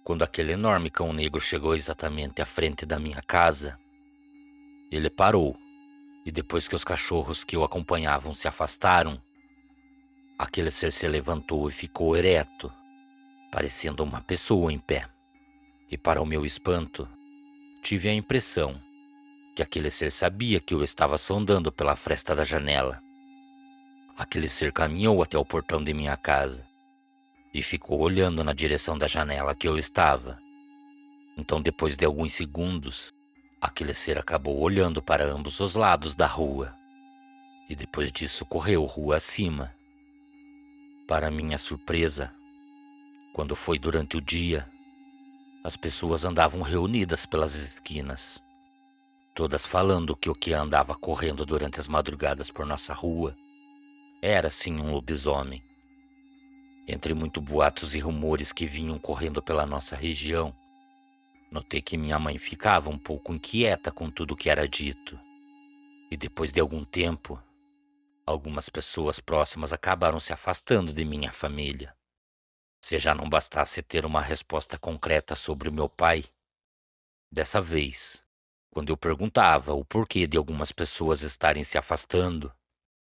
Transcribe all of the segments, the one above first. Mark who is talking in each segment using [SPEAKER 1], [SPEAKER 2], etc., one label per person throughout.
[SPEAKER 1] Quando aquele enorme cão negro chegou exatamente à frente da minha casa, ele parou, e depois que os cachorros que o acompanhavam se afastaram, aquele ser se levantou e ficou ereto, parecendo uma pessoa em pé. E para o meu espanto, tive a impressão que aquele ser sabia que eu estava sondando pela fresta da janela. Aquele ser caminhou até o portão de minha casa e ficou olhando na direção da janela que eu estava. Então, depois de alguns segundos, aquele ser acabou olhando para ambos os lados da rua e depois disso correu rua acima. Para minha surpresa, quando foi durante o dia, as pessoas andavam reunidas pelas esquinas, todas falando que o que andava correndo durante as madrugadas por nossa rua era sim um lobisomem. Entre muitos boatos e rumores que vinham correndo pela nossa região, notei que minha mãe ficava um pouco inquieta com tudo o que era dito. E depois de algum tempo, algumas pessoas próximas acabaram se afastando de minha família. Se já não bastasse ter uma resposta concreta sobre o meu pai, dessa vez, quando eu perguntava o porquê de algumas pessoas estarem se afastando,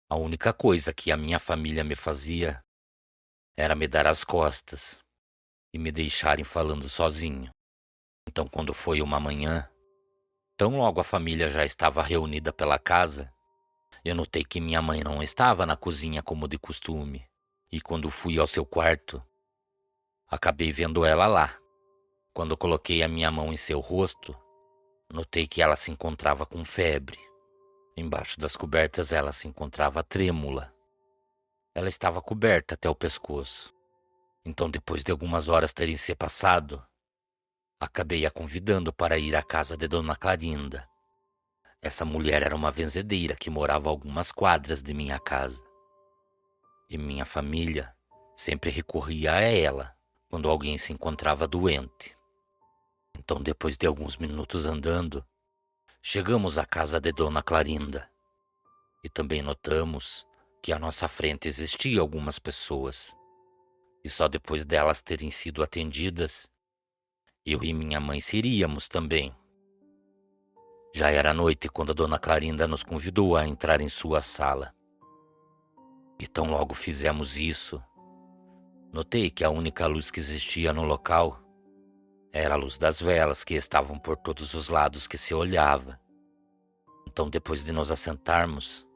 [SPEAKER 1] a única coisa que a minha família me fazia era me dar as costas e me deixarem falando sozinho. Então, quando foi uma manhã, tão logo a família já estava reunida pela casa, eu notei que minha mãe não estava na cozinha como de costume, e quando fui ao seu quarto, acabei vendo ela lá. Quando coloquei a minha mão em seu rosto, notei que ela se encontrava com febre. Embaixo das cobertas ela se encontrava trêmula. Ela estava coberta até o pescoço. Então, depois de algumas horas terem se passado, acabei a convidando para ir à casa de Dona Clarinda. Essa mulher era uma benzedeira que morava a algumas quadras de minha casa. E minha família sempre recorria a ela quando alguém se encontrava doente. Então, depois de alguns minutos andando, chegamos à casa de Dona Clarinda. E também notamos que à nossa frente existiam algumas pessoas. E só depois delas terem sido atendidas, eu e minha mãe seríamos também. Já era noite quando a Dona Clarinda nos convidou a entrar em sua sala. E tão logo fizemos isso, notei que a única luz que existia no local era a luz das velas que estavam por todos os lados que se olhava. Então, depois de nos assentarmos,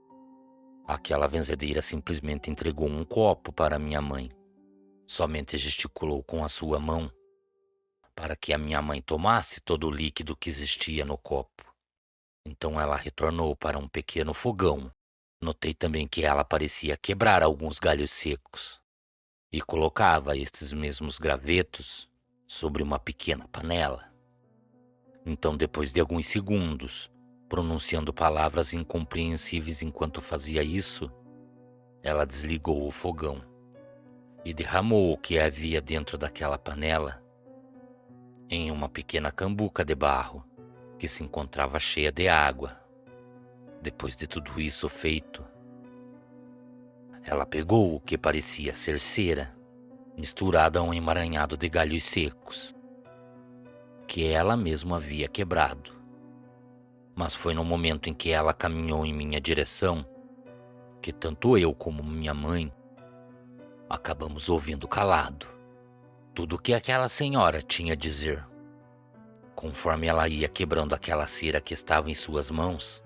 [SPEAKER 1] aquela benzedeira simplesmente entregou um copo para minha mãe. Somente gesticulou com a sua mão para que a minha mãe tomasse todo o líquido que existia no copo. Então ela retornou para um pequeno fogão. Notei também que ela parecia quebrar alguns galhos secos e colocava estes mesmos gravetos sobre uma pequena panela. Então, depois de alguns segundos, pronunciando palavras incompreensíveis enquanto fazia isso, ela desligou o fogão e derramou o que havia dentro daquela panela em uma pequena cambuca de barro que se encontrava cheia de água. Depois de tudo isso feito, ela pegou o que parecia ser cera, misturada a um emaranhado de galhos secos, que ela mesma havia quebrado. Mas foi no momento em que ela caminhou em minha direção que tanto eu como minha mãe acabamos ouvindo calado tudo o que aquela senhora tinha a dizer. Conforme ela ia quebrando aquela cera que estava em suas mãos,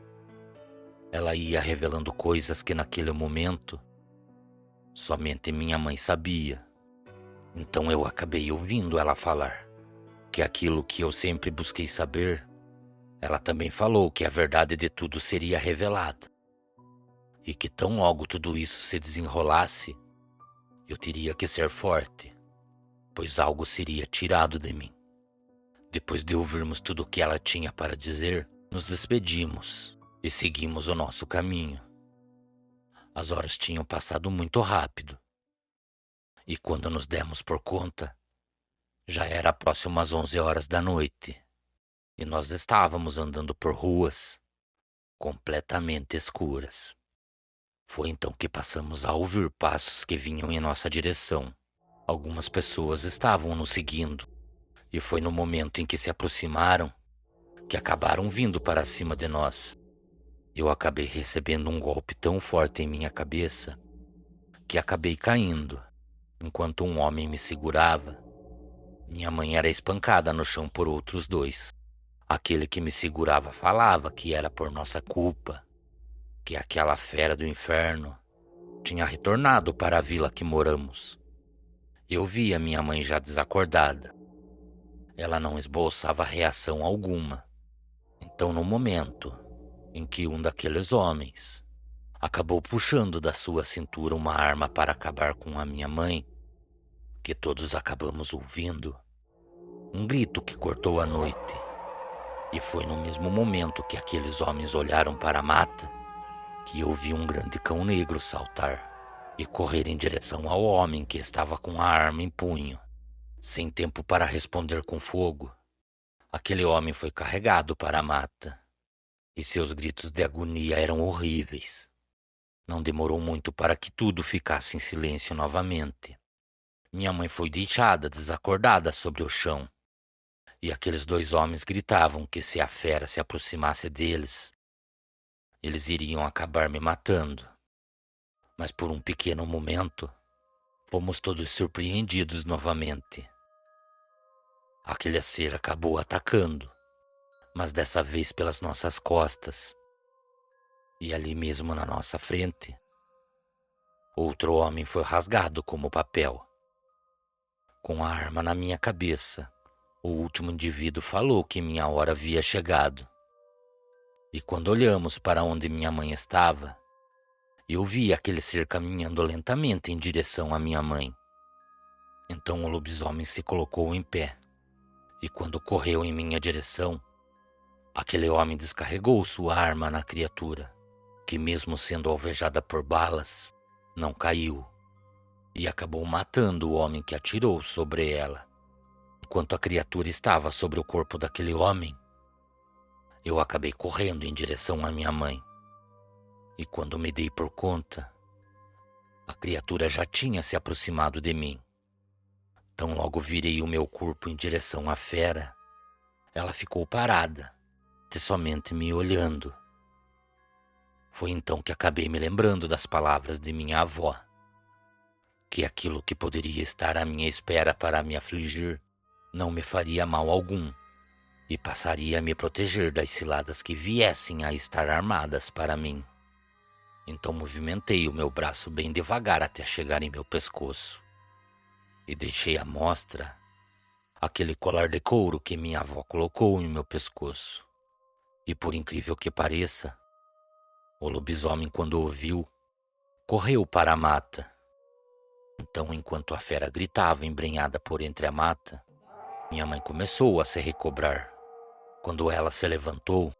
[SPEAKER 1] ela ia revelando coisas que naquele momento somente minha mãe sabia. Então eu acabei ouvindo ela falar que aquilo que eu sempre busquei saber, ela também falou que a verdade de tudo seria revelada. E que tão logo tudo isso se desenrolasse, eu teria que ser forte, pois algo seria tirado de mim. Depois de ouvirmos tudo o que ela tinha para dizer, nos despedimos e seguimos o nosso caminho. As horas tinham passado muito rápido, e quando nos demos por conta, já era próximo às 11 horas da noite, e nós estávamos andando por ruas completamente escuras. Foi então que passamos a ouvir passos que vinham em nossa direção. Algumas pessoas estavam nos seguindo, E foi no momento em que se aproximaram que acabaram vindo para cima de nós. Eu acabei recebendo um golpe tão forte em minha cabeça que acabei caindo. Enquanto um homem me segurava, minha mãe era espancada no chão por outros dois. Aquele que me segurava falava que era por nossa culpa, que aquela fera do inferno tinha retornado para a vila que moramos. Eu via minha mãe já desacordada. Ela não esboçava reação alguma. Então, no momento em que um daqueles homens acabou puxando da sua cintura uma arma para acabar com a minha mãe, que todos acabamos ouvindo, um grito que cortou a noite. E foi no mesmo momento que aqueles homens olharam para a mata que eu vi um grande cão negro saltar e correr em direção ao homem que estava com a arma em punho. Sem tempo para responder com fogo, aquele homem foi carregado para a mata e seus gritos de agonia eram horríveis. Não demorou muito para que tudo ficasse em silêncio novamente. Minha mãe foi deixada desacordada sobre o chão e aqueles dois homens gritavam que se a fera se aproximasse deles, eles iriam acabar me matando. Mas por um pequeno momento, fomos todos surpreendidos novamente. Aquele ser acabou atacando, mas dessa vez pelas nossas costas. E ali mesmo na nossa frente, outro homem foi rasgado como papel. Com a arma na minha cabeça, o último indivíduo falou que minha hora havia chegado. E quando olhamos para onde minha mãe estava, eu vi aquele ser caminhando lentamente em direção à minha mãe. Então o lobisomem se colocou em pé, e quando correu em minha direção, aquele homem descarregou sua arma na criatura, que mesmo sendo alvejada por balas, não caiu, e acabou matando o homem que atirou sobre ela. Enquanto a criatura estava sobre o corpo daquele homem, eu acabei correndo em direção à minha mãe. E quando me dei por conta, a criatura já tinha se aproximado de mim. Tão logo virei o meu corpo em direção à fera, ela ficou parada, somente me olhando. Foi então que acabei me lembrando das palavras de minha avó, que aquilo que poderia estar à minha espera para me afligir não me faria mal algum e passaria a me proteger das ciladas que viessem a estar armadas para mim. Então movimentei o meu braço bem devagar até chegar em meu pescoço e deixei à mostra aquele colar de couro que minha avó colocou em meu pescoço. E por incrível que pareça, o lobisomem, quando o viu, correu para a mata. Então, enquanto a fera gritava embrenhada por entre a mata, minha mãe começou a se recobrar. Quando ela se levantou,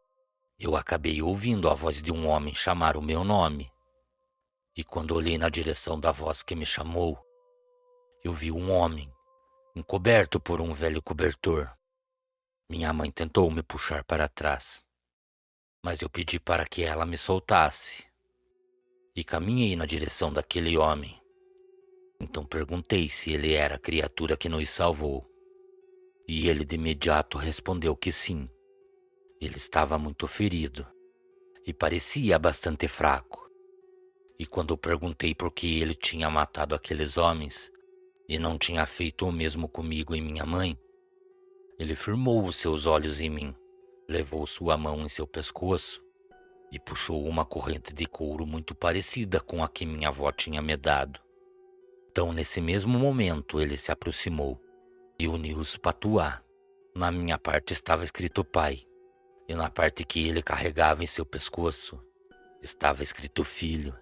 [SPEAKER 1] eu acabei ouvindo a voz de um homem chamar o meu nome. E quando olhei na direção da voz que me chamou, eu vi um homem, encoberto por um velho cobertor. Minha mãe tentou me puxar para trás, mas eu pedi para que ela me soltasse e caminhei na direção daquele homem. Então perguntei se ele era a criatura que nos salvou, e ele de imediato respondeu que sim. Ele estava muito ferido e parecia bastante fraco. E quando eu perguntei por que ele tinha matado aqueles homens e não tinha feito o mesmo comigo e minha mãe, ele firmou os seus olhos em mim, levou sua mão em seu pescoço e puxou uma corrente de couro muito parecida com a que minha avó tinha me dado. Então, nesse mesmo momento, ele se aproximou e uniu os patuá. Na minha parte estava escrito pai, e na parte que ele carregava em seu pescoço estava escrito filho.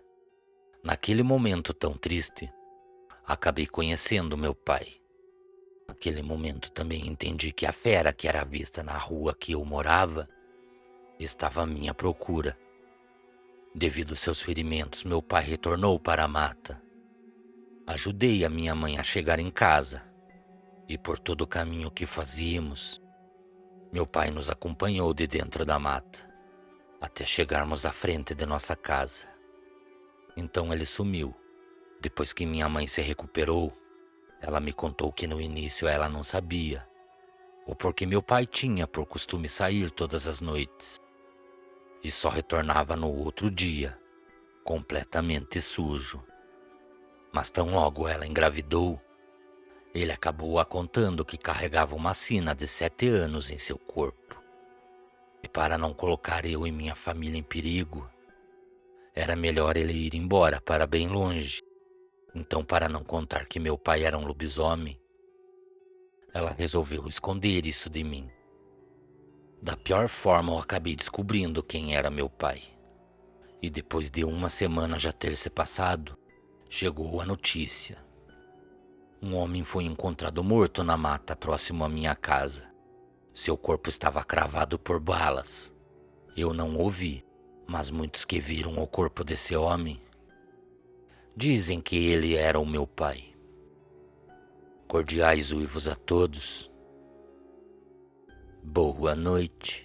[SPEAKER 1] Naquele momento tão triste, acabei conhecendo meu pai. Naquele momento também entendi que a fera que era vista na rua que eu morava estava à minha procura. Devido aos seus ferimentos, meu pai retornou para a mata. Ajudei a minha mãe a chegar em casa, e por todo o caminho que fazíamos, meu pai nos acompanhou de dentro da mata, até chegarmos à frente de nossa casa. Então ele sumiu. Depois que minha mãe se recuperou, ela me contou que no início ela não sabia ou porque meu pai tinha por costume sair todas as noites e só retornava no outro dia, completamente sujo. Mas tão logo ela engravidou, ele acabou a contando que carregava uma sina de 7 anos em seu corpo. E para não colocar eu e minha família em perigo, era melhor ele ir embora para bem longe. Então, para não contar que meu pai era um lobisomem, ela resolveu esconder isso de mim. Da pior forma, eu acabei descobrindo quem era meu pai. E depois de uma semana já ter se passado, chegou a notícia. Um homem foi encontrado morto na mata próximo à minha casa. Seu corpo estava cravado por balas. Eu não o vi, mas muitos que viram o corpo desse homem dizem que ele era o meu pai. Cordiais uivos a todos. Boa noite.